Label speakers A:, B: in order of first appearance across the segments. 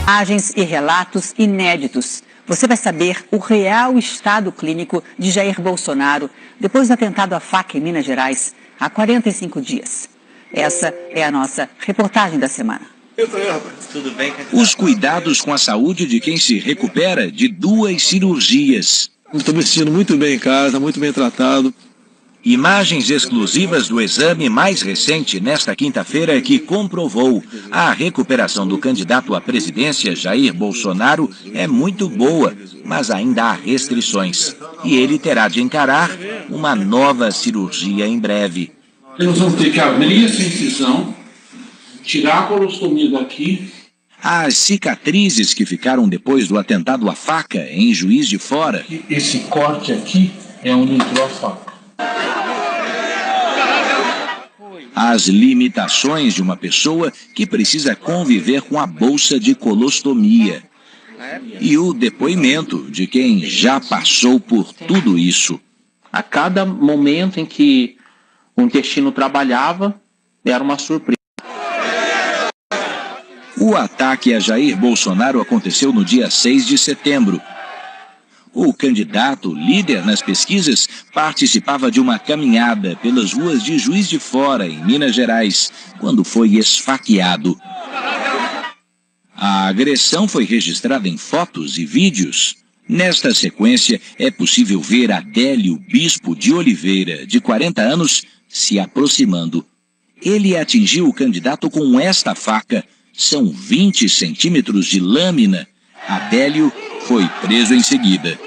A: Imagens e relatos inéditos. Você vai saber o real estado clínico de Jair Bolsonaro depois do atentado à faca em Minas Gerais há 45 dias. Essa é a nossa reportagem da semana.
B: Tudo bem,
C: os cuidados com a saúde de quem se recupera de 2 cirurgias.
D: Estou me sentindo muito bem em casa, muito bem tratado.
C: Imagens exclusivas do exame mais recente nesta quinta-feira que comprovou a recuperação do candidato à presidência Jair Bolsonaro é muito boa, mas ainda há restrições. E ele terá de encarar uma nova cirurgia em breve.
E: Nós vamos ter que abrir essa incisão, tirar a colostomia daqui.
C: As cicatrizes que ficaram depois do atentado à faca em Juiz de Fora.
E: Esse corte aqui é onde entrou a faca.
C: As limitações de uma pessoa que precisa conviver com a bolsa de colostomia. E o depoimento de quem já passou por tudo isso.
F: A cada momento em que o intestino trabalhava, era uma surpresa.
C: O ataque a Jair Bolsonaro aconteceu no dia 6 de setembro. O candidato, líder nas pesquisas, participava de uma caminhada pelas ruas de Juiz de Fora, em Minas Gerais, quando foi esfaqueado. A agressão foi registrada em fotos e vídeos. Nesta sequência, é possível ver Adélio Bispo de Oliveira, de 40 anos, se aproximando. Ele atingiu o candidato com esta faca. São 20 centímetros de lâmina. Adélio foi preso em seguida.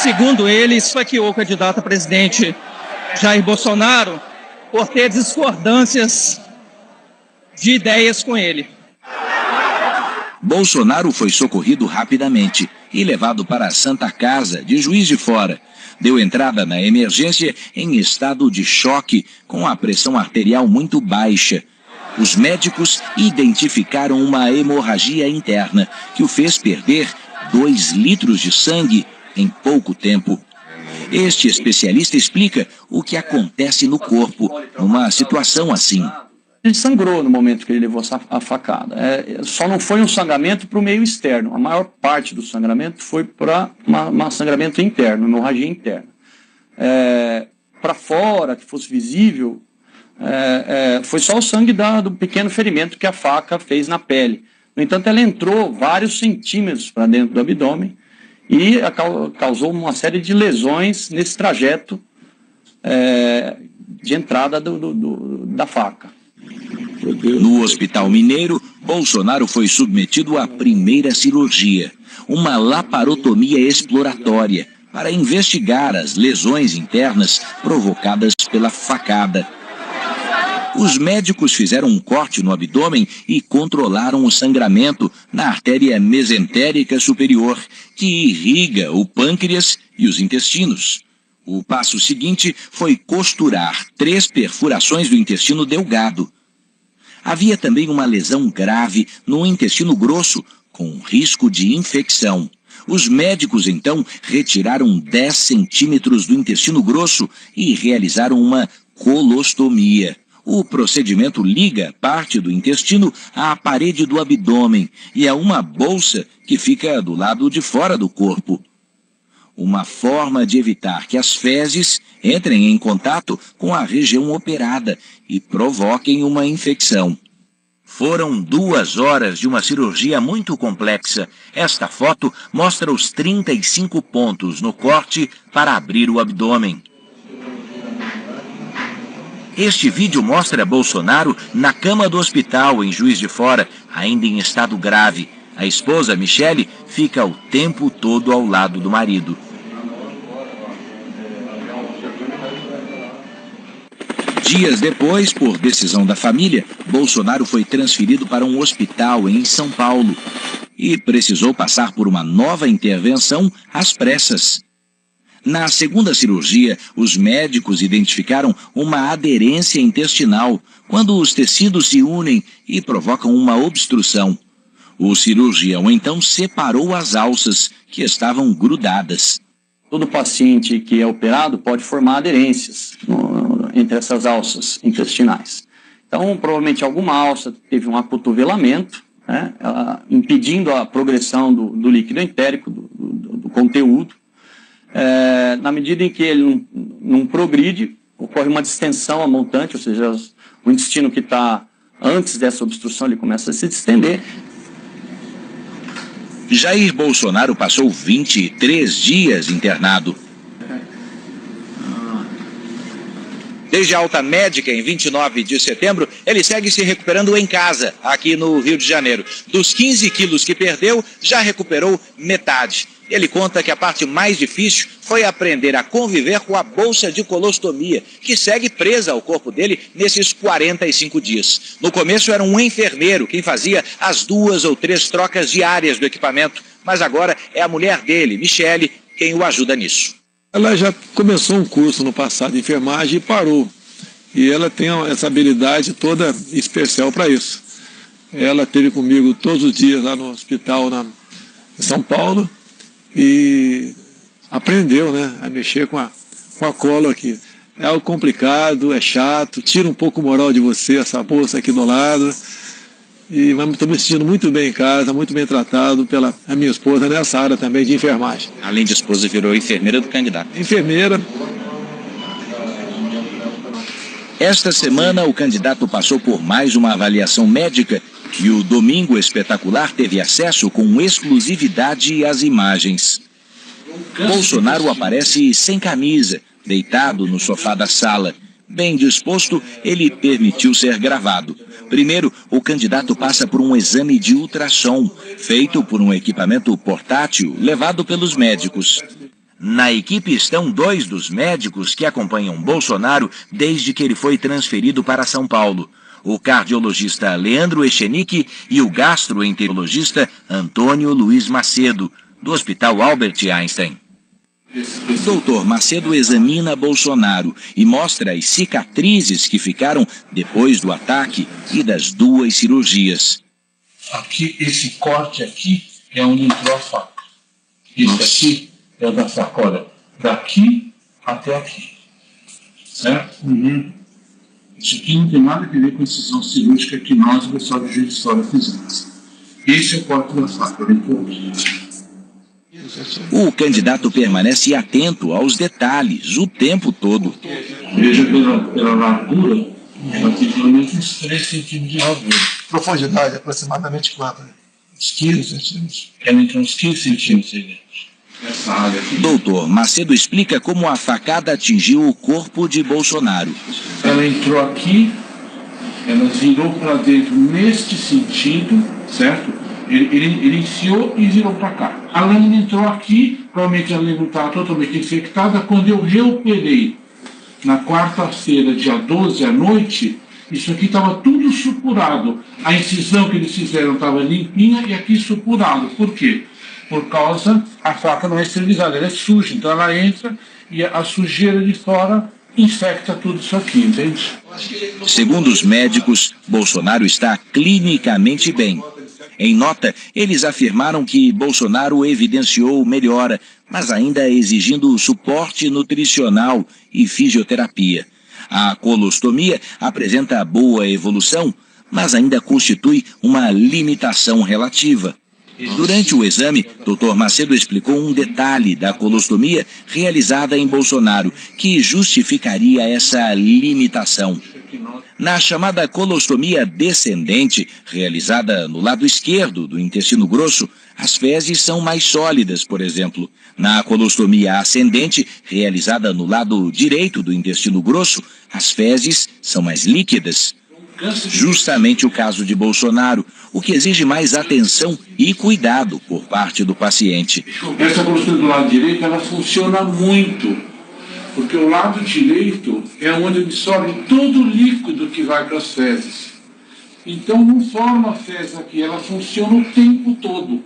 G: Segundo ele, esfaqueou o candidato a presidente Jair Bolsonaro por ter discordâncias de ideias com ele.
C: Bolsonaro foi socorrido rapidamente e levado para a Santa Casa de Juiz de Fora. Deu entrada na emergência em estado de choque, com a pressão arterial muito baixa. Os médicos identificaram uma hemorragia interna que o fez perder 2 litros de sangue em pouco tempo. Este especialista explica o que acontece no corpo numa situação assim.
H: Ele sangrou no momento que ele levou a facada. Só não foi um sangramento para o meio externo. A maior parte do sangramento foi para um sangramento interno, hemorragia interna. Para fora, que fosse visível, foi só o sangue do pequeno ferimento que a faca fez na pele. No entanto, ela entrou vários centímetros para dentro do abdômen e causou uma série de lesões nesse trajeto de entrada da faca.
C: No Hospital Mineiro, Bolsonaro foi submetido à primeira cirurgia, uma laparotomia exploratória, para investigar as lesões internas provocadas pela facada. Os médicos fizeram um corte no abdômen e controlaram o sangramento na artéria mesentérica superior, que irriga o pâncreas e os intestinos. O passo seguinte foi costurar 3 perfurações do intestino delgado. Havia também uma lesão grave no intestino grosso, com risco de infecção. Os médicos, então, retiraram 10 centímetros do intestino grosso e realizaram uma colostomia. O procedimento liga parte do intestino à parede do abdômen e a uma bolsa que fica do lado de fora do corpo. Uma forma de evitar que as fezes entrem em contato com a região operada e provoquem uma infecção. Foram 2 horas de uma cirurgia muito complexa. Esta foto mostra os 35 pontos no corte para abrir o abdômen. Este vídeo mostra Bolsonaro na cama do hospital em Juiz de Fora, ainda em estado grave. A esposa, Michele, fica o tempo todo ao lado do marido. Dias depois, por decisão da família, Bolsonaro foi transferido para um hospital em São Paulo e precisou passar por uma nova intervenção às pressas. Na segunda cirurgia, os médicos identificaram uma aderência intestinal, quando os tecidos se unem e provocam uma obstrução. O cirurgião então separou as alças, que estavam grudadas.
H: Todo paciente que é operado pode formar aderências entre essas alças intestinais. Então, provavelmente alguma alça teve um acotovelamento, né, impedindo a progressão do líquido entérico, do conteúdo. Na medida em que ele não progride, ocorre uma distensão a montante, ou seja, o intestino que está antes dessa obstrução ele começa a se distender.
C: Jair Bolsonaro passou 23 dias internado. Desde a alta médica, em 29 de setembro, ele segue se recuperando em casa, aqui no Rio de Janeiro. Dos 15 quilos que perdeu, já recuperou metade. Ele conta que a parte mais difícil foi aprender a conviver com a bolsa de colostomia, que segue presa ao corpo dele nesses 45 dias. No começo era um enfermeiro quem fazia as 2 ou 3 trocas diárias do equipamento, mas agora é a mulher dele, Michele, quem o ajuda nisso.
D: Ela já começou um curso no passado de enfermagem e parou. E ela tem essa habilidade toda especial para isso. Ela esteve comigo todos os dias lá no hospital em São Paulo e aprendeu, né, a mexer com a cola aqui. É algo complicado, é chato, tira um pouco o moral de você, essa bolsa aqui do lado. E estou me sentindo muito bem em casa, muito bem tratado pela minha esposa nessa área também de enfermagem.
C: Além de esposa, virou enfermeira do candidato.
D: Enfermeira.
C: Esta semana, o candidato passou por mais uma avaliação médica e o Domingo Espetacular teve acesso com exclusividade às imagens. Bolsonaro aparece sem camisa, deitado no sofá da sala. Bem disposto, ele permitiu ser gravado. Primeiro, o candidato passa por um exame de ultrassom, feito por um equipamento portátil levado pelos médicos. Na equipe estão 2 dos médicos que acompanham Bolsonaro desde que ele foi transferido para São Paulo. O cardiologista Leandro Echenique e o gastroenterologista Antônio Luiz Macedo, do Hospital Albert Einstein. Doutor Macedo examina Bolsonaro e mostra as cicatrizes que ficaram depois do ataque e das 2 cirurgias.
E: Aqui, esse corte aqui é onde entrou a faca. Isso aqui é o da faca, olha, daqui até aqui. Certo? Isso aqui não tem nada a ver com a incisão cirúrgica que nós, o pessoal de Juiz de Fora, fizemos. Esse é o corte da faca, ele entrou aqui.
C: O candidato permanece atento aos detalhes o tempo todo.
E: Veja pela largura, ela tem pelo menos uns 3 centímetros de largura.
D: Profundidade aproximadamente quanto? Uns 15 centímetros.
E: Ela tem uns 15 centímetros aí dentro. Essa área aqui.
C: Doutor Macedo explica como a facada atingiu o corpo de Bolsonaro.
E: Ela entrou aqui, ela virou para dentro neste sentido, certo? Ele enfiou e virou para cá. A lâmina entrou aqui, provavelmente a lâmina estava totalmente infectada. Quando eu reoperei na quarta-feira, dia 12 à noite, isso aqui estava tudo supurado. A incisão que eles fizeram estava limpinha e aqui supurado. Por quê? Por causa, a faca não é esterilizada, ela é suja. Então ela entra e a sujeira de fora infecta tudo isso aqui, entende?
C: Segundo os médicos, Bolsonaro está clinicamente bem. Em nota, eles afirmaram que Bolsonaro evidenciou melhora, mas ainda exigindo suporte nutricional e fisioterapia. A colostomia apresenta boa evolução, mas ainda constitui uma limitação relativa. Durante o exame, Dr. Macedo explicou um detalhe da colostomia realizada em Bolsonaro, que justificaria essa limitação. Na chamada colostomia descendente, realizada no lado esquerdo do intestino grosso, as fezes são mais sólidas, por exemplo. Na colostomia ascendente, realizada no lado direito do intestino grosso, as fezes são mais líquidas. Justamente o caso de Bolsonaro, o que exige mais atenção e cuidado por parte do paciente.
E: Essa colostomia do lado direito, ela funciona muito, porque o lado direito é onde absorve todo o líquido que vai para as fezes. Então não forma a fezes aqui, ela funciona o tempo todo.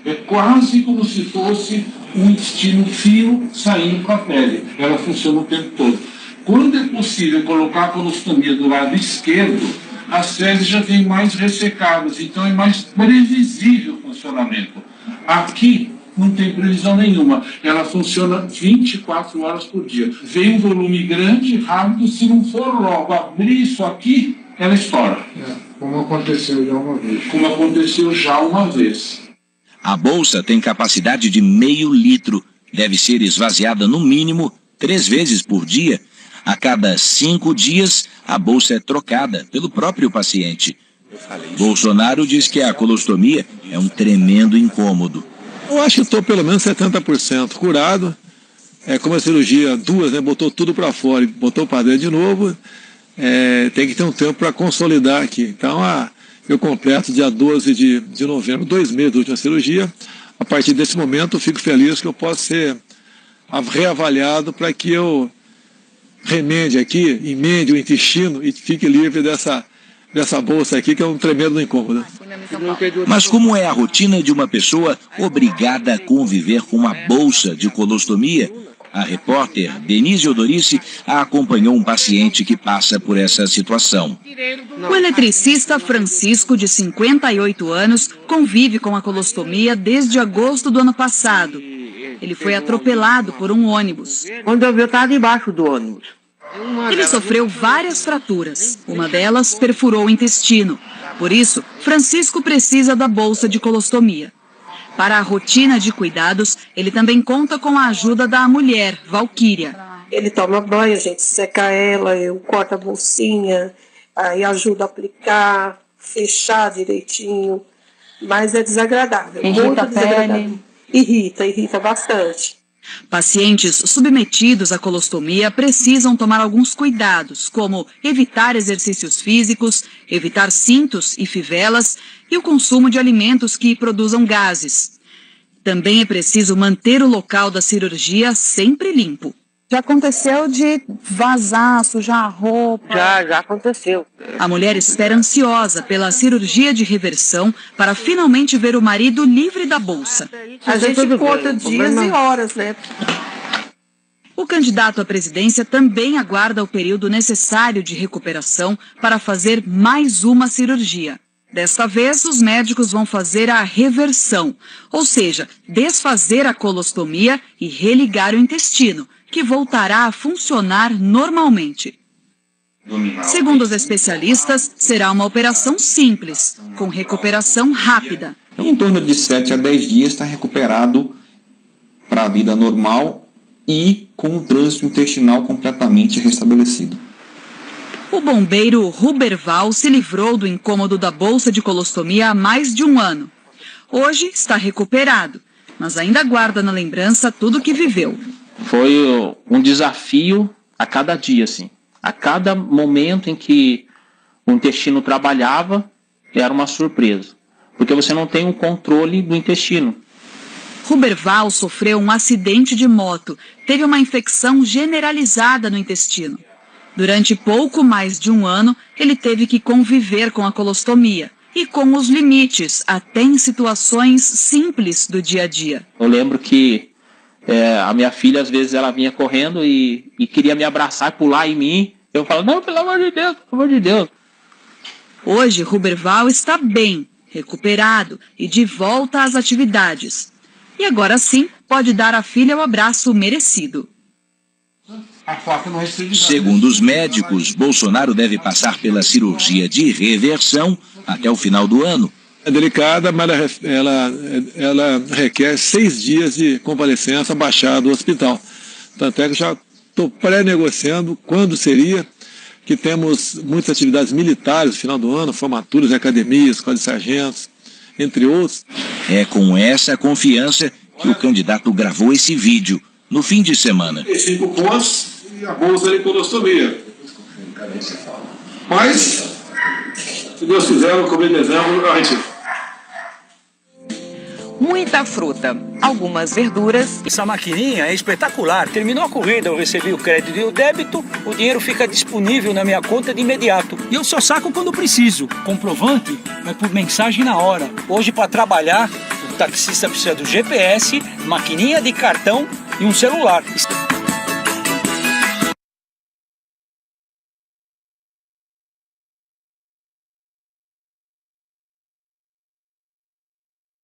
E: É quase como se fosse um intestino fino saindo para a pele. Ela funciona o tempo todo. Quando é possível colocar a colostomia do lado esquerdo, as fezes já vêm mais ressecadas, então é mais previsível o funcionamento. Aqui não tem previsão nenhuma, ela funciona 24 horas por dia. Vem um volume grande, rápido, se não for logo abrir isso aqui, ela estoura. Como aconteceu já uma vez.
C: A bolsa tem capacidade de meio litro. Deve ser esvaziada no mínimo 3 vezes por dia. A cada 5 dias, a bolsa é trocada pelo próprio paciente. Bolsonaro diz que a colostomia é um tremendo incômodo.
D: Eu acho que estou pelo menos 70% curado. É como a cirurgia 2, né? Botou tudo para fora e botou para dentro de novo. Tem que ter um tempo para consolidar aqui. Então, eu completo dia 12 de novembro, 2 meses da última cirurgia. A partir desse momento, eu fico feliz que eu possa ser reavaliado para que eu remende aqui, emende o intestino e fique livre dessa bolsa aqui, que é um tremendo incômodo.
C: Mas como é a rotina de uma pessoa obrigada a conviver com uma bolsa de colostomia? A repórter Denise Odorice acompanhou um paciente que passa por essa situação.
I: O eletricista Francisco, de 58 anos, convive com a colostomia desde agosto do ano passado. Ele foi atropelado por um ônibus.
J: Quando eu vi, eu estava debaixo do ônibus.
I: Ele sofreu várias fraturas. Uma delas perfurou o intestino. Por isso, Francisco precisa da bolsa de colostomia. Para a rotina de cuidados, ele também conta com a ajuda da mulher, Valquíria.
K: Ele toma banho, a gente seca ela, eu corto a bolsinha, aí ajuda a aplicar, fechar direitinho, mas é desagradável, muito desagradável. Irrita bastante.
I: Pacientes submetidos à colostomia precisam tomar alguns cuidados, como evitar exercícios físicos, evitar cintos e fivelas e o consumo de alimentos que produzam gases. Também é preciso manter o local da cirurgia sempre limpo.
L: Já aconteceu de vazar, sujar a roupa?
J: Já aconteceu.
I: A mulher espera ansiosa pela cirurgia de reversão para finalmente ver o marido livre da bolsa.
K: A gente conta dias e horas, né?
I: O candidato à presidência também aguarda o período necessário de recuperação para fazer mais uma cirurgia. Desta vez, os médicos vão fazer a reversão, ou seja, desfazer a colostomia e religar o intestino, que voltará a funcionar normalmente. Segundo os especialistas, será uma operação simples, com recuperação rápida.
M: Em torno de 7 a 10 dias está recuperado para a vida normal e com o trânsito intestinal completamente restabelecido.
I: O bombeiro Ruberval se livrou do incômodo da bolsa de colostomia há mais de um ano. Hoje está recuperado, mas ainda guarda na lembrança tudo o que viveu.
F: Foi um desafio a cada dia, assim. A cada momento em que o intestino trabalhava, era uma surpresa. Porque você não tem um controle do intestino.
I: Ruberval sofreu um acidente de moto, teve uma infecção generalizada no intestino. Durante pouco mais de um ano, ele teve que conviver com a colostomia e com os limites, até em situações simples do dia a dia.
F: Eu lembro que a minha filha, às vezes, ela vinha correndo e queria me abraçar e pular em mim. Eu falo, não, pelo amor de Deus, pelo amor de Deus.
I: Hoje, Ruberval está bem, recuperado e de volta às atividades. E agora sim, pode dar à filha o abraço merecido.
C: Segundo os médicos, Bolsonaro deve passar pela cirurgia de reversão até o final do ano.
D: É delicada, mas ela requer 6 dias de convalescença baixada do hospital. Tanto é que já estou pré-negociando quando seria, que temos muitas atividades militares no final do ano, formaturas em academias, escola de sargentos, entre outros.
C: É com essa confiança que o candidato gravou esse vídeo no fim de semana.
E: 5 pontos e a bolsa de colostomia. Mas, se Deus quiser, no começo de dezembro, a gente...
N: Muita fruta, algumas verduras.
O: Essa maquininha é espetacular. Terminou a corrida, eu recebi o crédito e o débito, o dinheiro fica disponível na minha conta de imediato.
P: E eu só saco quando preciso. Comprovante vai por mensagem na hora.
O: Hoje, para trabalhar, o taxista precisa do GPS, maquininha de cartão e um celular.